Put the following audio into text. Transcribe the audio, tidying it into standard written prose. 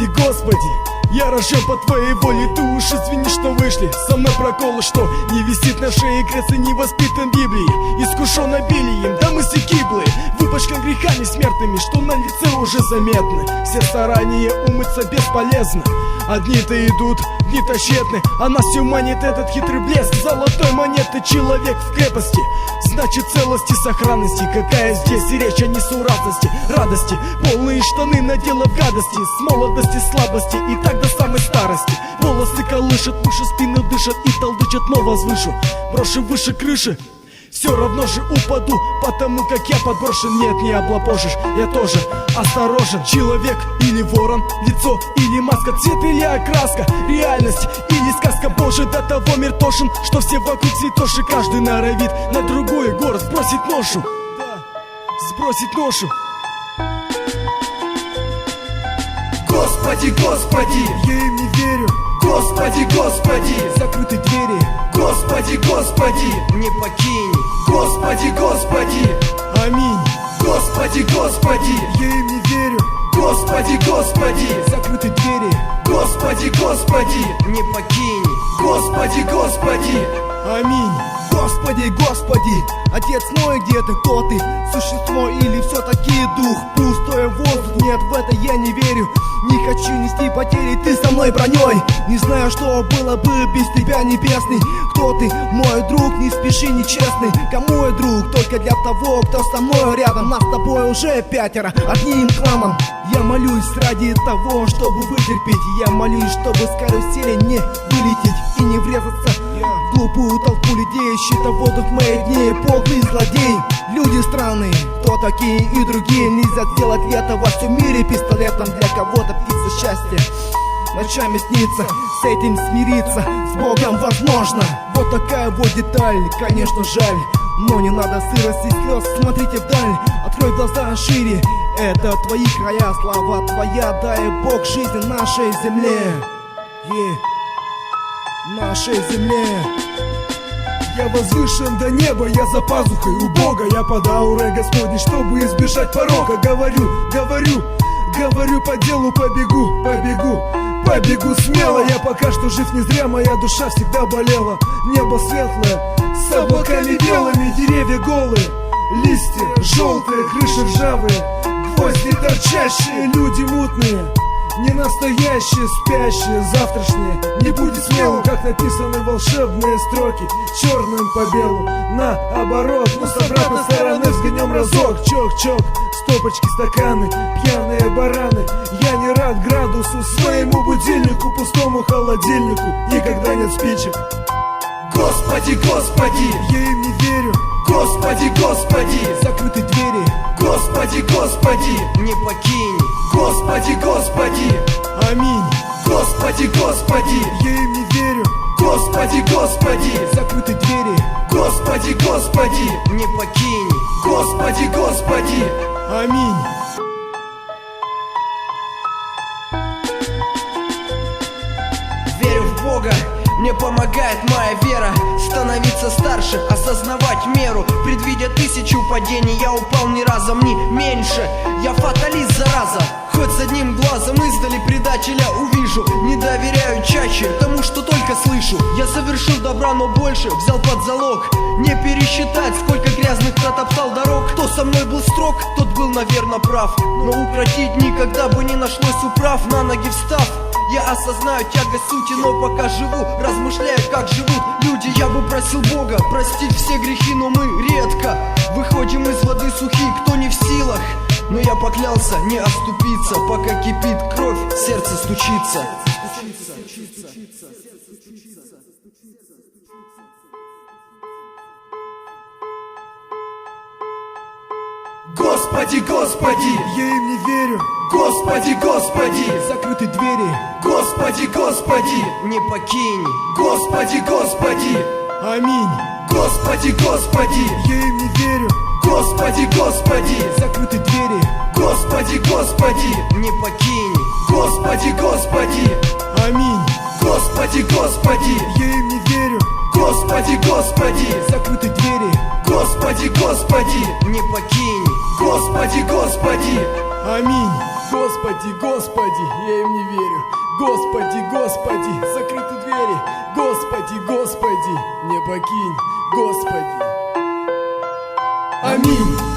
Господи, Господи, я рожден по Твоей воле. Ты уж извини, что вышли со мной проколы, что не висит на шее крест и не воспитан Библией, искушен обилием, да мы все гиблые, выпачкан грехами смертными, что на лице уже заметны. Все старания умыться бесполезно, одни-то идут, дни-то тщетны, а нас все манит этот хитрый блеск золотой монеты. Человек в крепости, значит целости, сохранности. Какая здесь речь о несуразности, радости, полные штаны надела в гадости, с молодости, слабости и так до самой старости. Волосы колышет, уши спину дышат и толдычат, но возвышу, брошу выше крыши, все равно же упаду, потому как я подброшен. Нет, не облапошишь, я тоже осторожен. Человек или ворон, лицо или маска, цвет или окраска, реальность или сказка. Боже, до того мир тошен, что все вокруг святоши. Каждый норовит на другой город сбросить ношу, да, сбросить ношу. Господи, Господи, я им не верю. Господи, Господи, закрыты двери. Господи, Господи, не покинь. Господи, Господи, аминь. Господи, Господи, я им не верю. Господи, Господи, закрыты двери. Господи, Господи, не покинь. Господи, Господи, аминь. Господи, Господи, Отец мой, где ты, кто ты? Существо или все-таки дух? Пустой воздух, нет, в это я не верю. Не хочу нести потери, ты со мной броней. Не знаю, что было бы без тебя, небесный. Кто ты, мой друг, не спеши, нечестный. Кому я друг? Только для того, кто со мной рядом. Нас с тобой уже 5 одним кланом. Я молюсь ради того, чтобы вытерпеть. Я молюсь, чтобы с карусели не вылететь и не врезаться в глупую толпу людей, счетоводов в мои дни, подлый злодей. Люди странные, кто такие и другие. Нельзя сделать лето во всем мире пистолетом. Для кого-то птица счастья ночами снится, с этим смириться с Богом возможно. Вот такая вот деталь, конечно жаль, но не надо сырости слез. Смотрите вдаль, открой глаза шире. Это твои края, слава твоя, дай Бог жизни нашей земле, нашей земле. Я возвышен до неба, я за пазухой у Бога. Я под аурой Господней, чтобы избежать порока. Говорю по делу, побегу смело. Я пока что жив не зря, моя душа всегда болела. Небо светлое, с облаками белыми, деревья голые, листья желтые, крыши ржавые, гвозди торчащие, люди мутные, не настоящие, спящие, завтрашние. Не будет смелым, как написаны волшебные строки, черным по белу, наоборот. Но с обратной стороны взглянем разок. Чок-чок, стопочки, стаканы, пьяные бараны. Я не рад градусу, своему будильнику, пустому холодильнику. Никогда нет спичек. Господи, Господи, я им не верю. Господи, Господи, закрыты двери. Господи, Господи, не покинь. Господи, Господи, аминь. Господи, Господи, я им не верю. Господи, Господи, закрыты двери. Господи, Господи, не покинь. Господи, Господи, аминь. Верю в Бога, мне помогает моя вера. Становиться старше, осознавать меру. Предвидя 1000 падений, я упал ни разом, ни меньше. Я фаталист, зараза. Хоть с одним глазом издали предателя увижу. Не доверяю чаще тому, что только слышу. Я совершил добра, но больше взял под залог. Не пересчитать, сколько грязных протоптал дорог. Кто со мной был строг, тот был, наверное, прав. Но укротить никогда бы не нашлось управ. На ноги встав, я осознаю тягость сути, но пока живу, размышляю, как живут люди. Я бы просил Бога простить все грехи, но мы редко выходим из воды сухи, кто не в силах. Но я поклялся не оступиться, пока кипит кровь, сердце стучится. Господи, Господи, я им не верю. Господи, Господи, закрыты двери. Господи, Господи, не покинь. Господи, Господи, аминь. Господи, Господи, я им не верю. Господи, Господи, закрыты двери. Господи, Господи, не покинь. Господи, Господи, аминь. Господи, Господи, я им не верю. Господи, Господи, закрыты двери. Господи, Господи, не покинь. Господи, Господи, аминь. Господи, Господи, я им не верю. опрокинь, Господи. Аминь.